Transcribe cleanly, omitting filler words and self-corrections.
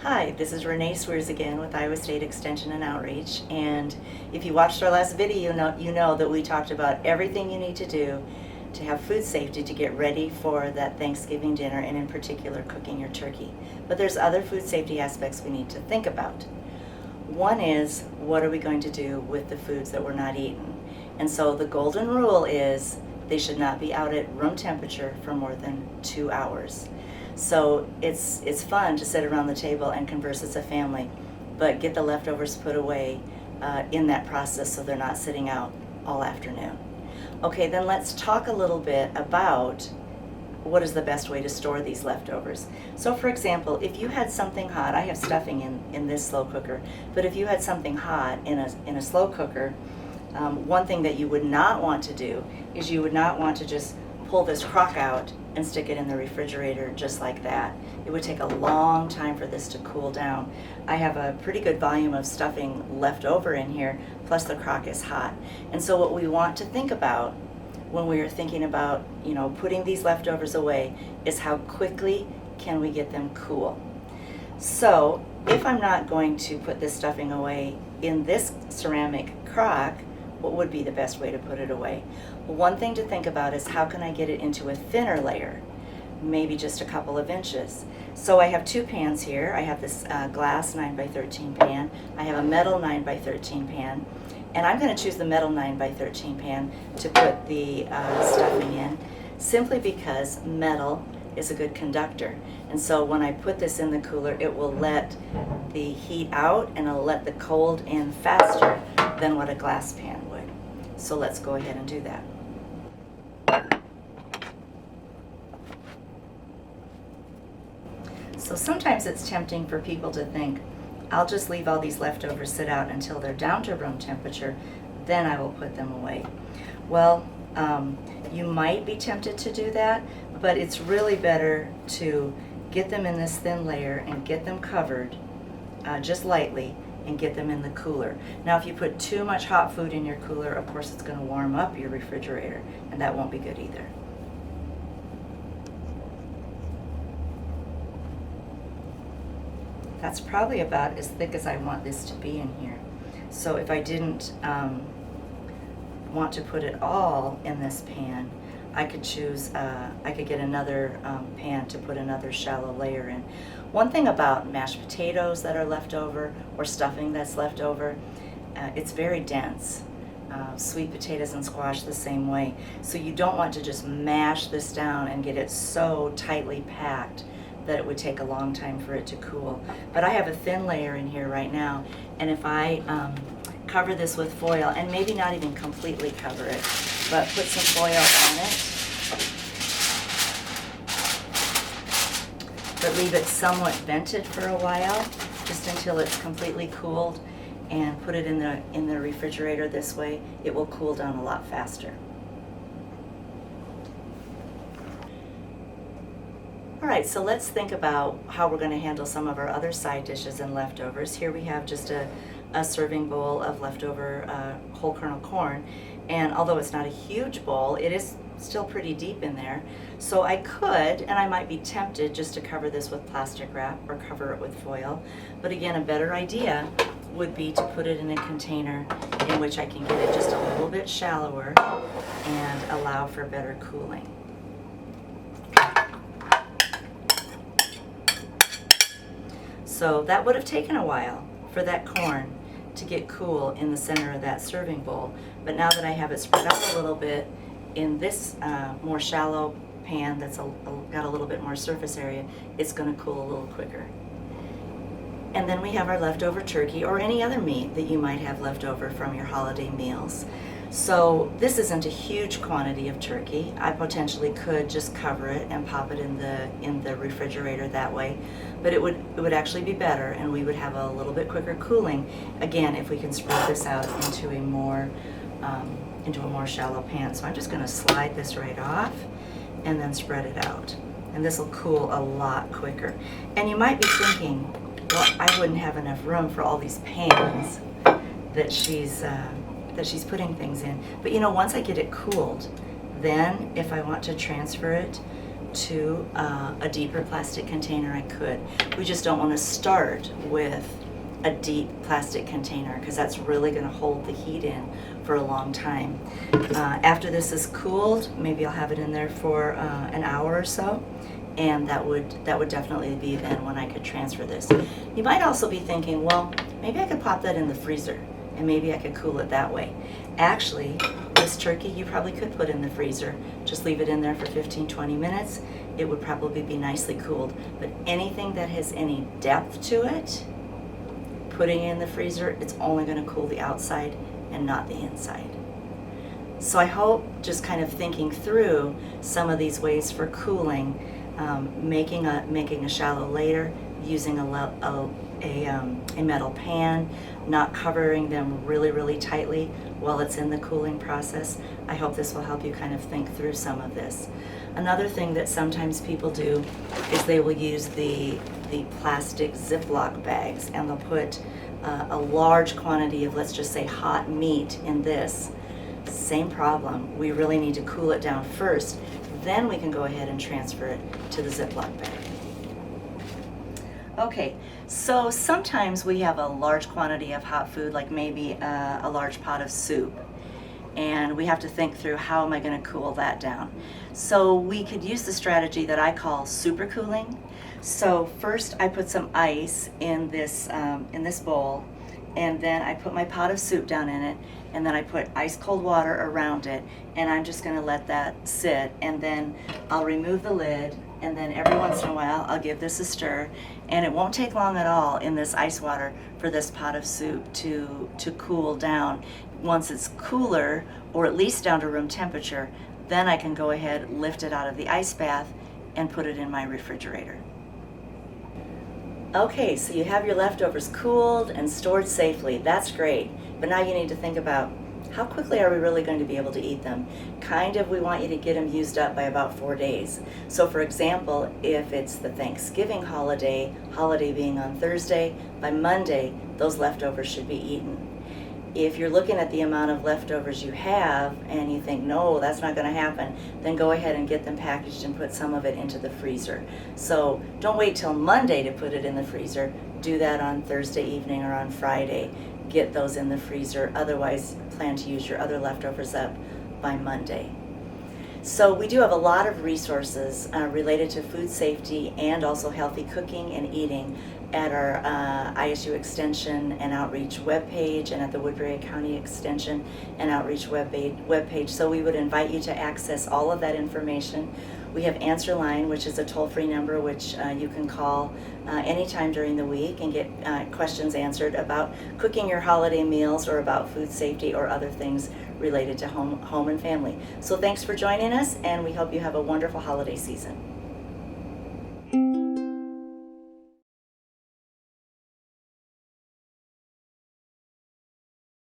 Hi, this is Renee Sweers again with Iowa State Extension and Outreach, and if you watched our last video, you know that we talked about everything you need to do to have food safety to get ready for that Thanksgiving dinner, and in particular cooking your turkey. But there's other food safety aspects we need to think about. One is, what are we going to do with the foods that we're not eating? And so the golden rule is they should not be out at room temperature for more than 2 hours. So it's fun to sit around the table and converse as a family, but get the leftovers put away in that process so they're not sitting out all afternoon. Okay, then let's talk a little bit about what is the best way to store these leftovers. So for example, if you had something hot, I have stuffing in this slow cooker, but if you had something hot in a slow cooker, one thing that you would not want to do is you would not want to just pull this crock out and stick it in the refrigerator just like that. It would take a long time for this to cool down. I have a pretty good volume of stuffing left over in here, plus the crock is hot. And so what we want to think about when we are thinking about, putting these leftovers away is how quickly can we get them cool. So if I'm not going to put this stuffing away in this ceramic crock, what would be the best way to put it away? Well, one thing to think about is how can I get it into a thinner layer, maybe just a couple of inches. So I have two pans here. I have this glass 9x13 pan. I have a metal 9x13 pan. And I'm going to choose the metal 9x13 pan to put the stuffing in, simply because metal is a good conductor. And so when I put this in the cooler, it will let the heat out and it'll let the cold in faster than what a glass pan would. So let's go ahead and do that. So sometimes it's tempting for people to think, I'll just leave all these leftovers sit out until they're down to room temperature, then I will put them away. Well, you might be tempted to do that, but it's really better to get them in this thin layer and get them covered just lightly and get them in the cooler. Now if you put too much hot food in your cooler, of course it's going to warm up your refrigerator, and that won't be good either. That's probably about as thick as I want this to be in here. So if I didn't want to put it all in this pan, I could get another pan to put another shallow layer in. One thing about mashed potatoes that are left over or stuffing that's left over, it's very dense. Sweet potatoes and squash the same way. So you don't want to just mash this down and get it so tightly packed that it would take a long time for it to cool. But I have a thin layer in here right now, and if I cover this with foil, and maybe not even completely cover it, but put some foil on it, but leave it somewhat vented for a while, just until it's completely cooled, and put it in the refrigerator this way, it will cool down a lot faster. All right, so let's think about how we're going to handle some of our other side dishes and leftovers. Here we have just a serving bowl of leftover whole kernel corn, and although it's not a huge bowl, it is still pretty deep in there. So I could, and I might be tempted just to cover this with plastic wrap or cover it with foil, but again, a better idea would be to put it in a container in which I can get it just a little bit shallower and allow for better cooling. So that would have taken a while for that corn to get cool in the center of that serving bowl. But now that I have it spread out a little bit in this more shallow pan that's got a little bit more surface area, it's going to cool a little quicker. And then we have our leftover turkey or any other meat that you might have left over from your holiday meals. So this isn't a huge quantity of turkey. I potentially could just cover it and pop it in the refrigerator that way, but it would actually be better, and we would have a little bit quicker cooling, again, if we can spread this out into a more shallow pan. So I'm just going to slide this right off and then spread it out, and this will cool a lot quicker. And you might be thinking, well, I wouldn't have enough room for all these pans that she's putting things in. But once I get it cooled, then if I want to transfer it to a deeper plastic container, I could. We just don't want to start with a deep plastic container because that's really going to hold the heat in for a long time. After this is cooled, maybe I'll have it in there for an hour or so, and that would definitely be then when I could transfer this. You might also be thinking, well, maybe I could pop that in the freezer and maybe I could cool it that way. Actually, this turkey you probably could put in the freezer. Just leave it in there for 15-20 minutes. It would probably be nicely cooled. But anything that has any depth to it, putting it in the freezer, it's only going to cool the outside and not the inside. So I hope just kind of thinking through some of these ways for cooling, making a shallow layer, using a metal pan, not covering them really tightly while it's in the cooling process. I hope this will help you kind of think through some of this. Another thing that sometimes people do is they will use the plastic Ziploc bags, and they'll put a large quantity of, let's just say, hot meat in this. Same problem. We really need to cool it down first. Then we can go ahead and transfer it to the Ziploc bag. Okay, so sometimes we have a large quantity of hot food, like maybe a large pot of soup, and we have to think through, how am I going to cool that down? So we could use the strategy that I call super cooling. So first I put some ice in this bowl, and then I put my pot of soup down in it, and then I put ice cold water around it, and I'm just going to let that sit, and then I'll remove the lid, and then every once in a while I'll give this a stir, and it won't take long at all in this ice water for this pot of soup to cool down. Once it's cooler, or at least down to room temperature, then I can go ahead, lift it out of the ice bath, and put it in my refrigerator. Okay, so you have your leftovers cooled and stored safely. That's great. But now you need to think about, how quickly are we really going to be able to eat them? We want you to get them used up by about 4 days. So for example, if it's the Thanksgiving holiday being on Thursday, by Monday, those leftovers should be eaten. If you're looking at the amount of leftovers you have and you think, no, that's not going to happen, then go ahead and get them packaged and put some of it into the freezer. So don't wait till Monday to put it in the freezer. Do that on Thursday evening or on Friday. Get those in the freezer. Otherwise, plan to use your other leftovers up by Monday. So we do have a lot of resources related to food safety and also healthy cooking and eating at our ISU Extension and Outreach webpage, and at the Woodbury County Extension and Outreach webpage. So we would invite you to access all of that information. We have Answer Line, which is a toll-free number which you can call anytime during the week and get questions answered about cooking your holiday meals or about food safety or other things related to home and family. So thanks for joining us, and we hope you have a wonderful holiday season.